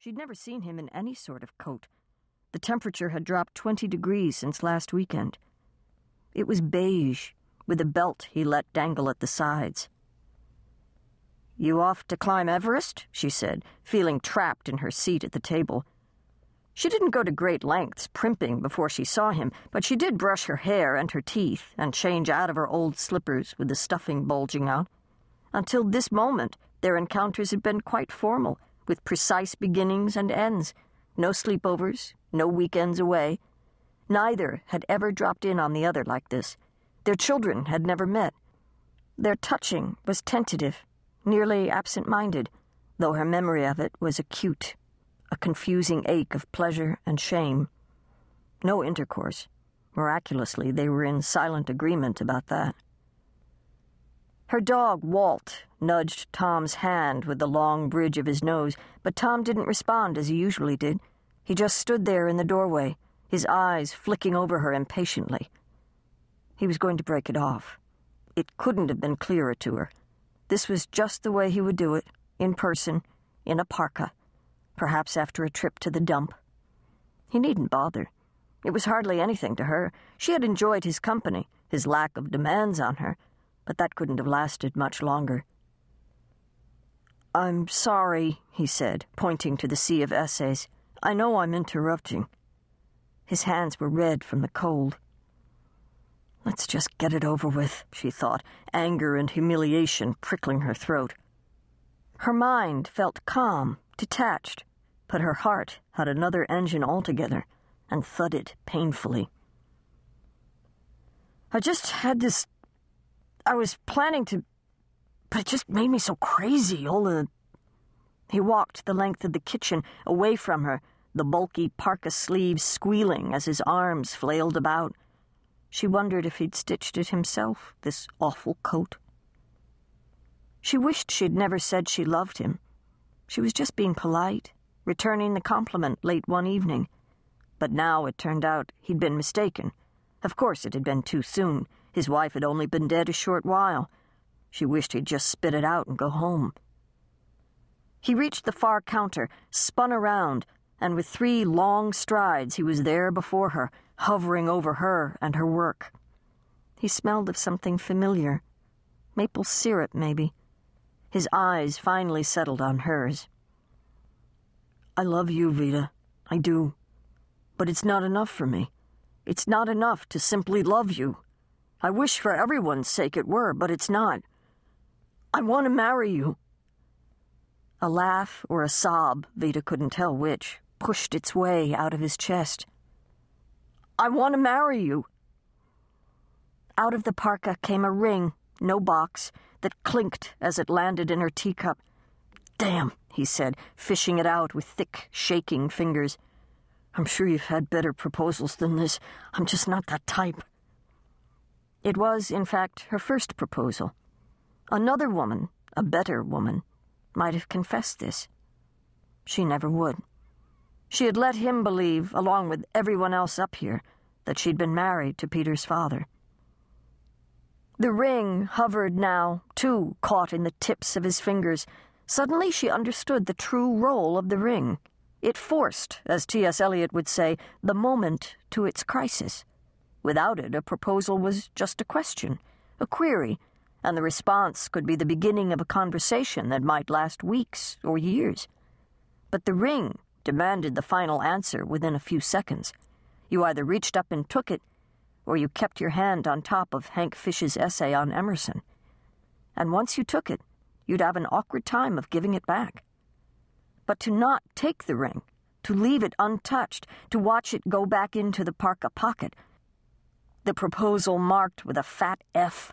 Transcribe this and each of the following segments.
She'd never seen him in any sort of coat. The temperature had dropped 20 degrees since last weekend. It was beige, with a belt he let dangle at the sides. "You off to climb Everest?" she said, feeling trapped in her seat at the table. She didn't go to great lengths primping before she saw him, but she did brush her hair and her teeth and change out of her old slippers with the stuffing bulging out. Until this moment, their encounters had been quite formal, with precise beginnings and ends. No sleepovers, no weekends away. Neither had ever dropped in on the other like this. Their children had never met. Their touching was tentative, nearly absent-minded, though her memory of it was acute, a confusing ache of pleasure and shame. No intercourse. Miraculously, they were in silent agreement about that. Her dog, Walt, nudged Tom's hand with the long bridge of his nose, but Tom didn't respond as he usually did. He just stood there in the doorway, his eyes flicking over her impatiently. He was going to break it off. It couldn't have been clearer to her. This was just the way he would do it, in person, in a parka, perhaps after a trip to the dump. He needn't bother. It was hardly anything to her. She had enjoyed his company, his lack of demands on her, but that couldn't have lasted much longer. "I'm sorry," he said, pointing to the sea of essays. "I know I'm interrupting." His hands were red from the cold. Let's just get it over with, she thought, anger and humiliation prickling her throat. Her mind felt calm, detached, but her heart had another engine altogether and thudded painfully. "I just had this... I was planning to... but it just made me so crazy, all the..." He walked the length of the kitchen, away from her, the bulky parka sleeves squealing as his arms flailed about. She wondered if he'd stitched it himself, this awful coat. She wished she'd never said she loved him. She was just being polite, returning the compliment late one evening. But now it turned out he'd been mistaken. Of course it had been too soon. His wife had only been dead a short while. She wished he'd just spit it out and go home. He reached the far counter, spun around, and with 3 long strides he was there before her, hovering over her and her work. He smelled of something familiar. Maple syrup, maybe. His eyes finally settled on hers. "I love you, Vida. I do. But it's not enough for me. It's not enough to simply love you. I wish for everyone's sake it were, but it's not. I want to marry you." A laugh or a sob, Vida couldn't tell which, pushed its way out of his chest. "I want to marry you." Out of the parka came a ring, no box, that clinked as it landed in her teacup. "Damn," he said, fishing it out with thick, shaking fingers. "I'm sure you've had better proposals than this. I'm just not that type." It was, in fact, her first proposal. Another woman, a better woman, might have confessed this. She never would. She had let him believe, along with everyone else up here, that she'd been married to Peter's father. The ring hovered now, too, caught in the tips of his fingers. Suddenly she understood the true role of the ring. It forced, as T.S. Eliot would say, the moment to its crisis. Without it, a proposal was just a question, a query, and the response could be the beginning of a conversation that might last weeks or years. But the ring demanded the final answer within a few seconds. You either reached up and took it, or you kept your hand on top of Hank Fish's essay on Emerson. And once you took it, you'd have an awkward time of giving it back. But to not take the ring, to leave it untouched, to watch it go back into the parka pocket, the proposal marked with a fat F.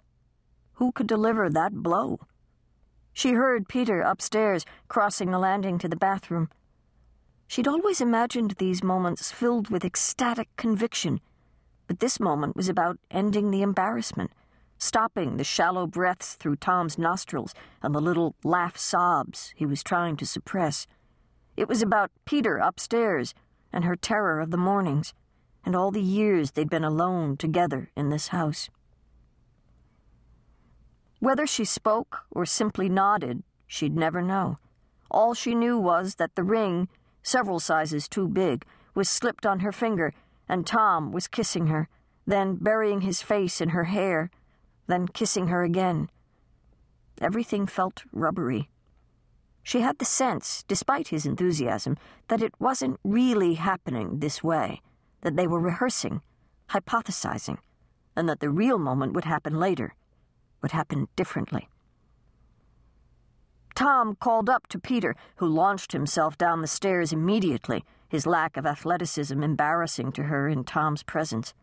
Who could deliver that blow? She heard Peter upstairs, crossing the landing to the bathroom. She'd always imagined these moments filled with ecstatic conviction, but this moment was about ending the embarrassment, stopping the shallow breaths through Tom's nostrils and the little laugh sobs he was trying to suppress. It was about Peter upstairs and her terror of the mornings, and all the years they'd been alone together in this house. Whether she spoke or simply nodded, she'd never know. All she knew was that the ring, several sizes too big, was slipped on her finger, and Tom was kissing her, then burying his face in her hair, then kissing her again. Everything felt rubbery. She had the sense, despite his enthusiasm, that it wasn't really happening this way, that they were rehearsing, hypothesizing, and that the real moment would happen later, would happen differently. Tom called up to Peter, who launched himself down the stairs immediately, his lack of athleticism embarrassing to her in Tom's presence.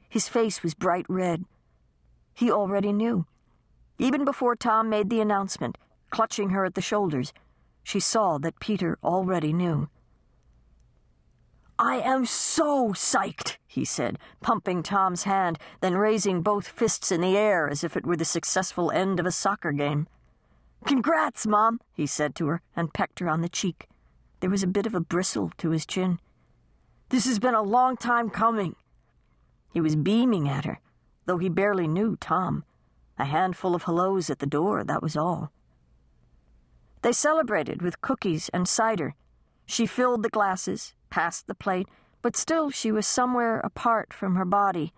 His face was bright red. He already knew. Even before Tom made the announcement, clutching her at the shoulders, she saw that Peter already knew. "I am so psyched," he said, pumping Tom's hand, then raising both fists in the air as if it were the successful end of a soccer game. "Congrats, Mom," he said to her, and pecked her on the cheek. There was a bit of a bristle to his chin. "This has been a long time coming." He was beaming at her, though he barely knew Tom. A handful of hellos at the door, that was all. They celebrated with cookies and cider. She filled the glasses, passed the plate, but still she was somewhere apart from her body,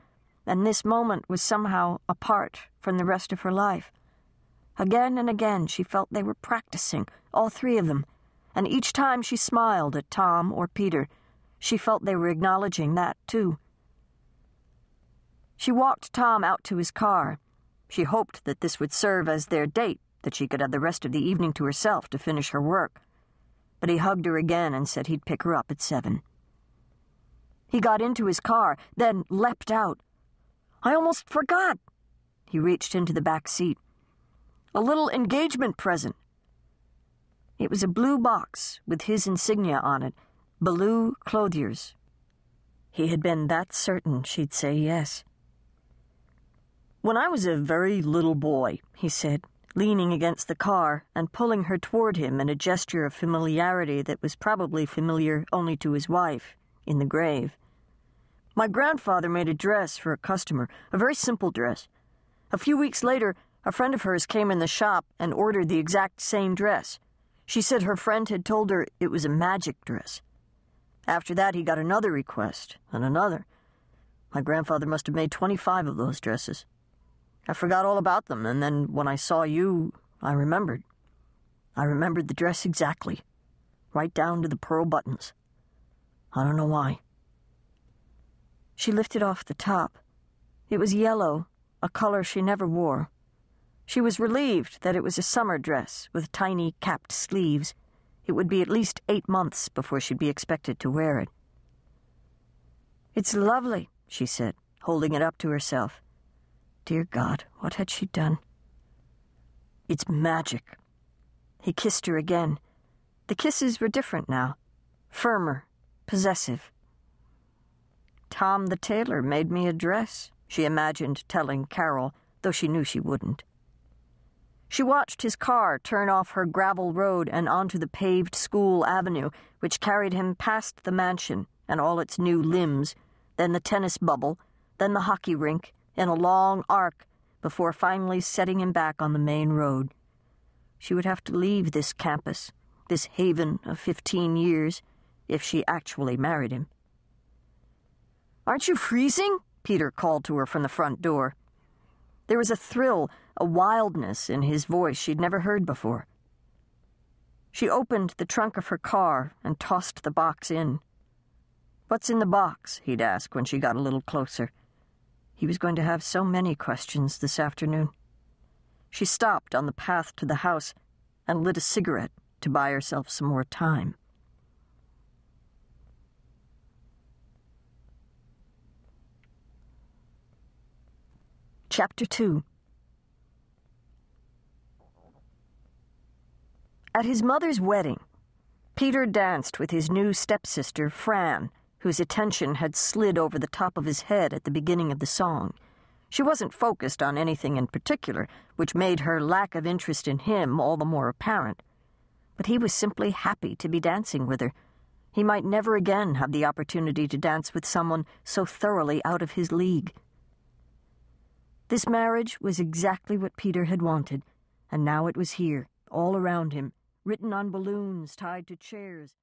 and this moment was somehow apart from the rest of her life. Again and again she felt they were practicing, all three of them, and each time she smiled at Tom or Peter, she felt they were acknowledging that, too. She walked Tom out to his car. She hoped that this would serve as their date, that she could have the rest of the evening to herself to finish her work. But he hugged her again and said he'd pick her up at 7. He got into his car, then leapt out. "I almost forgot." He reached into the back seat. "A little engagement present." It was a blue box with his insignia on it, Ballou Clothiers. He had been that certain she'd say yes. "When I was a very little boy," he said, leaning against the car and pulling her toward him in a gesture of familiarity that was probably familiar only to his wife, in the grave. "My grandfather made a dress for a customer, a very simple dress. A few weeks later, a friend of hers came in the shop and ordered the exact same dress. She said her friend had told her it was a magic dress. After that, he got another request, and another. My grandfather must have made 25 of those dresses. I forgot all about them, and then when I saw you, I remembered. I remembered the dress exactly, right down to the pearl buttons. I don't know why." She lifted off the top. It was yellow, a color she never wore. She was relieved that it was a summer dress with tiny capped sleeves. It would be at least 8 months before she'd be expected to wear it. "It's lovely," she said, holding it up to herself. Dear God, what had she done? "It's magic." He kissed her again. The kisses were different now, firmer, possessive. "Tom the tailor made me a dress," she imagined telling Carol, though she knew she wouldn't. She watched his car turn off her gravel road and onto the paved school avenue, which carried him past the mansion and all its new limbs, then the tennis bubble, then the hockey rink, in a long arc, before finally setting him back on the main road. She would have to leave this campus, this haven of 15 years, if she actually married him. "Aren't you freezing?" Peter called to her from the front door. There was a thrill, a wildness in his voice she'd never heard before. She opened the trunk of her car and tossed the box in. "What's in the box?" he'd ask when she got a little closer. He was going to have so many questions this afternoon. She stopped on the path to the house and lit a cigarette to buy herself some more time. Chapter 2. At his mother's wedding, Peter danced with his new stepsister, Fran, whose attention had slid over the top of his head at the beginning of the song. She wasn't focused on anything in particular, which made her lack of interest in him all the more apparent. But he was simply happy to be dancing with her. He might never again have the opportunity to dance with someone so thoroughly out of his league. This marriage was exactly what Peter had wanted, and now it was here, all around him, written on balloons tied to chairs.